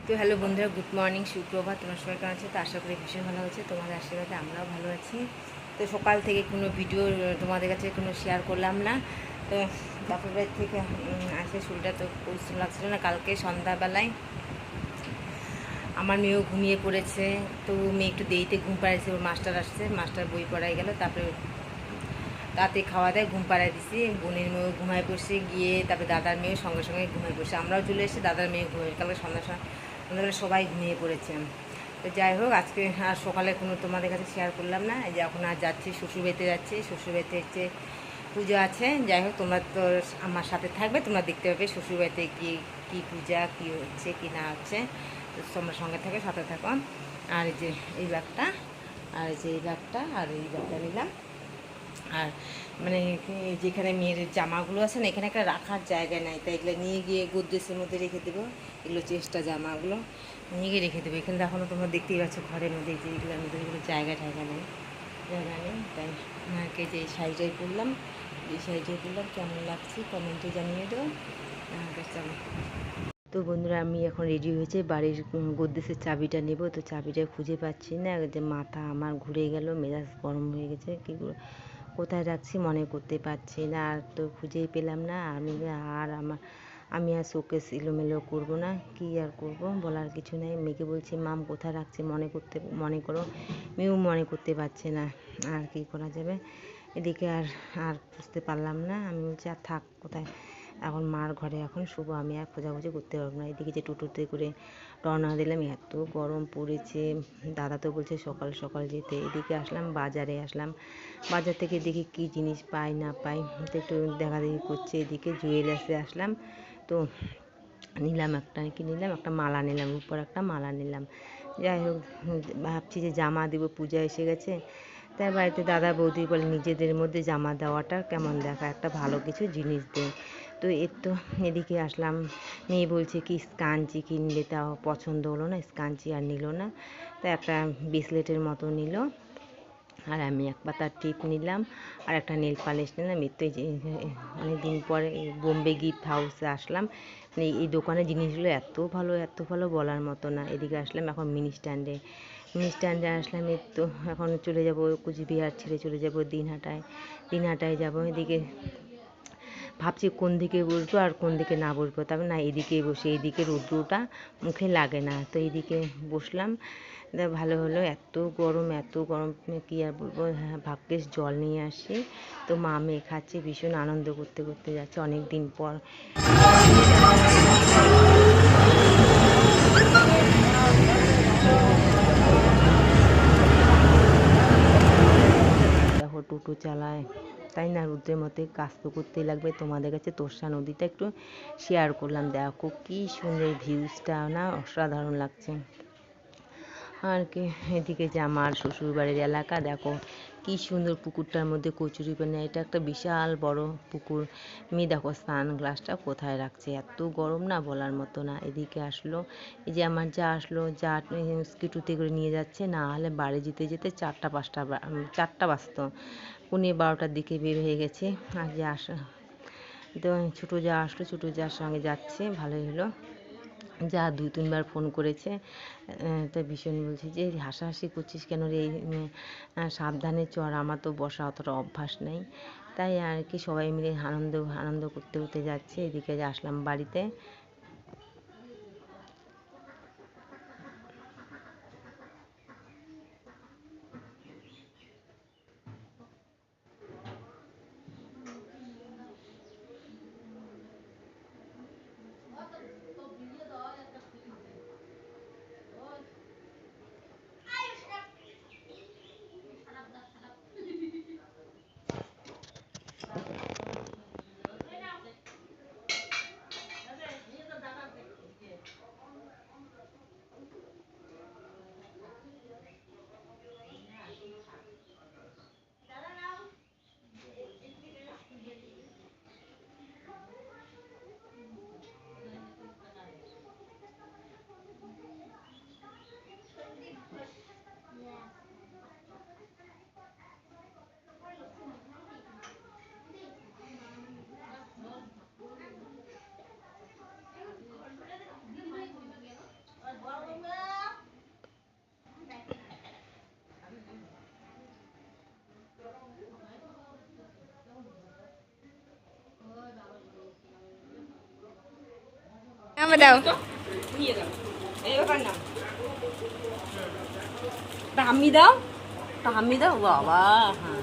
তো হ্যালো বন্ধুরা, good morning, সুপ্রভাত। তোমার সবাই কেমন আছে? তো আশা করি ভীষণ ভালো আছে। তোমাদের আশীর্বাদে আমরাও ভালো আছি। তো সকাল থেকে কোনো ভিডিও তোমাদের কাছে কোনো শেয়ার করলাম না। তো বাপের বাড়ি থেকে আসে শরীরটা তো পরিশ্রম লাগছিল না। কালকে সন্ধ্যাবেলায় আমার মেয়েও ঘুমিয়ে পড়েছে। তো মেয়ে একটু দেরিতে ঘুম পাড়াইছে, ওর মাস্টার আসছে, মাস্টার বই পড়াই গেল। তারপরে তাতে খাওয়া দাওয়া ঘুম পাড়াই দিছি। বোনের মেয়েও ঘুমায় পড়ছে, গিয়ে তারপরে দাদার মেয়েও সঙ্গে সঙ্গে ঘুমায় পড়ছে। আমরাও চলে এসেছি, দাদার মেয়ে ঘুমিয়ে, কালকে সন্ধ্যাবেলা সবাই ঘুমিয়ে পড়েছে। তো যাই হোক, আজকে আর সকালে কোনো তোমাদের কাছে শেয়ার করলাম না। এই যে এখন আর যাচ্ছি, শ্বশুরবাড়িতে যাচ্ছি। শ্বশুরবাড়িতে হচ্ছে পুজো আছে। যাই হোক, তোমরা তো আমার সাথে থাকবে, তোমরা দেখতে পাবে শ্বশুরবাড়িতে গিয়ে কী পূজা, কী হচ্ছে কী না হচ্ছে। তো তোমরা সঙ্গে থাকো, সাথে থাকো। আর এই যে এই ব্যাগটা, আর এই যে এই ব্যাগটা, আর এই ব্যাগটা নিলাম। আর মানে যেখানে মেয়ের জামাগুলো আছে না, এখানে একটা রাখার জায়গা নাই, তাই এগুলো নিয়ে গিয়ে গোদরেজের মধ্যে রেখে দেবো। এগুলো চেষ্টা জামাগুলো নিয়ে গিয়ে রেখে দেবো। এখানে এখনও তোমরা দেখতেই পাচ্ছ ঘরের মধ্যে যে এগুলোর মধ্যে এগুলো জায়গা নেই, তাই মাকে যে এই শাড়িটাই পরলাম, এই শাড়িটাই পরলাম, কেমন লাগছে কমেন্টে জানিয়ে দেবো। চলো। তো বন্ধুরা, আমি এখন রেডি হয়েছে, বাড়ির গোদরেজের চাবিটা নেব। তো চাবিটা খুঁজে পাচ্ছি না, যে মাথা আমার ঘুরে গেল, মেজাজ গরম হয়ে গেছে। কী কোথায় রাখছি মনে করতে পারছি না, আর তো খুঁজেই পেলাম না। আমি আর শোকেস এলোমেলো করবো না, কি আর করব, বলার কিছু নেই। মেয়েকে বলছি, মাম কোথায় রাখছি মনে করো। মেয়েও মনে করতে পারছে না, আর কি করা যাবে। এদিকে আর আর বুঝতে পারলাম না। আমি বলছি আর থাক, কোথায় এখন মার ঘরে এখন শুভ, আমি আর খোঁজাখুঁজি করতে পারবো না। এদিকে যে টোটোতে করে রওনা দিলাম, এত গরম পড়েছে। দাদা তো বলছে সকাল সকাল যেতে। এদিকে আসলাম, বাজারে আসলাম। বাজার থেকে দেখি কী জিনিস পাই না পাই, তো একটু দেখাদেখি করছে। এদিকে জুয়েলার্সে আসলাম। তো নিলাম একটা মালা নিলাম, উপর একটা মালা নিলাম। যাই হোক, ভাবছি যে জামা দেবো, পূজা এসে গেছে। তাই বাড়িতে দাদা বৌদি বলে নিজেদের মধ্যে জামা দেওয়াটা কেমন দেখা, একটা ভালো কিছু জিনিস দেয়। তো এদিকে আসলাম। মেয়ে বলছে কি স্কাঞ্চি কিনবে, তাও পছন্দ হলো না, স্কাঞ্চি আর নিল না। তাই একটা ব্রেসলেটের মতো নিল। আর আমি এক পাতা টিপ নিলাম, আর একটা নেল পালিশ নিলাম। এর তো অনেক দিন পরে বোম্বে গিফট হাউসে আসলাম। এই দোকানের জিনিসগুলো এত ভালো বলার মতো না। এদিকে আসলাম এখন মিনি স্ট্যান্ডে আসলাম। এর তো এখন চলে যাব কুচবিহার ছেড়ে চলে যাব দিনহাটায় যাব। এদিকে ভাবছি কোন দিকে বসবো আর কোন দিকে না বসবো, তবে না এদিকেই বসি, এইদিকে রৌদ্রটা মুখে লাগে না। তো এইদিকে বসলাম, ভালো হলো। এত গরম কী আর বলবো। হ্যাঁ, ভাগ্যিস জল নিয়ে আসি। তো মা মেয়ে খাচ্ছে, ভীষণ আনন্দ করতে করতে যাচ্ছে অনেক দিন পর। দেখো টোটো চালায়, তাই না, রুদ্রের মতে কাজ তো করতেই লাগবে। তোমাদের কাছে তোর্ষা নদীটা একটু শেয়ার করলাম। দেখো কী সুন্দর ভিউজটা না, অসাধারণ লাগছে। আর কি, এদিকে যে আমার শ্বশুরবাড়ির এলাকা, দেখো কি সুন্দর, পুকুরটার মধ্যে কচুরিপানা। এটা একটা বিশাল বড় পুকুর। মেয়ে দেখো সানগ্লাসটা কোথায় রাখছে, এত গরম না বলার মতো না। এদিকে আসলো, এই যে আমার যা আসলো, যা স্কুটিতে করে নিয়ে যাচ্ছে, না হলে বাড়ি যেতে যেতে 4টা বাজতো। 11:30টার দিকে বের হয়ে গেছে। আর যে তো ছোটো যা আসলো, ছোটো যার সঙ্গে যাচ্ছে, ভালোই হলো। যা 2-3বার ফোন করেছে। তা ভীষণ বলছে যে হাসাহাসি করছিস কেন রে, সাবধানে চড়, আমার তো বসা অতটা অভ্যাস নেই। তাই আর কি, সবাই মিলে আনন্দ করতে করতে যাচ্ছে। এদিকে যে আসলাম বাড়িতে। নামে দাও এই ব্যাপার না হাম্মি দাও বাবা হ্যাঁ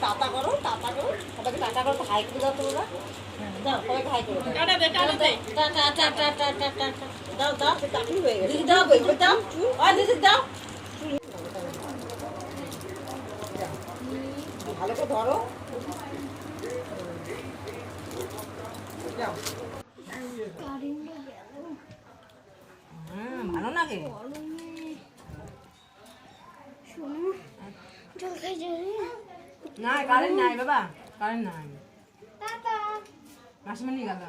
টাটা করো সবাইকে টাটা করো হাই করে দাও তোমরা দাও সবাইকে হাই করে দাও টাটা দে দাও চাকরি হয়ে গেছে দিদি দাও দিদি দাও ভালো করে ধরো ভালো লাগে না কারেন্ট নাই বাবা কারেন্ট নাই মাসিমানি গেল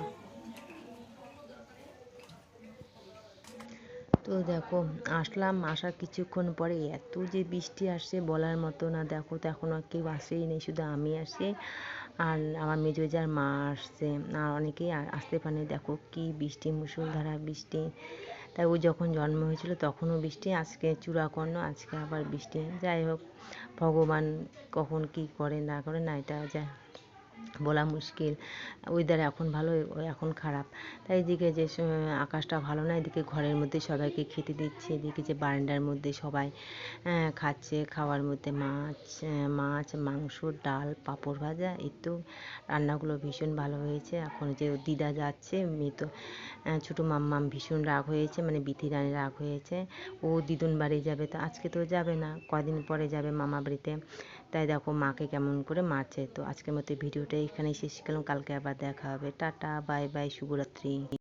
তো দেখো আসলাম আসার কিছুক্ষণ পরে এত যে বৃষ্টি আসছে বলার মতো না দেখো তো এখনও কেউ আসেই নেই শুধু আমি আসি আর আমার মেজোজার মা আসছে আর অনেকেই আসতে পারেনি দেখো কি বৃষ্টি মুষলধারা বৃষ্টি তাই ও যখন জন্ম হয়েছিল তখনও বৃষ্টি আজকে চূড়াকর্ণ আজকে আবার বৃষ্টি যাই হোক ভগবান কখন কি করে না করে না এটা যা বলা মুশকিল ওয়েদার এখন ভালো এখন খারাপ তাই এদিকে যে আকাশটা ভালো না এদিকে ঘরের মধ্যে সবাইকে খেতে দিচ্ছে এদিকে যে বারান্দার মধ্যে সবাই খাচ্ছে খাওয়ার মধ্যে মাছ মাংস ডাল পাঁপড় ভাজা এই তো রান্নাগুলো ভীষণ ভালো হয়েছে এখন যে দিদা যাচ্ছে মেয়ে তো ছোটো মাম্মাম ভীষণ রাগ হয়েছে মানে বিথি রানী রাগ হয়েছে ও দিদুন বাড়ি যাবে তো আজকে তো যাবে না কদিন পরে যাবে মামা বাড়িতে তাই দেখো মাকে কেমন করে মারছে তো আজকের মতো ভিডিওটা এখানেই শেষ করলাম কালকে আবার দেখা হবে টাটা বাই বাই শুভরাত্রি।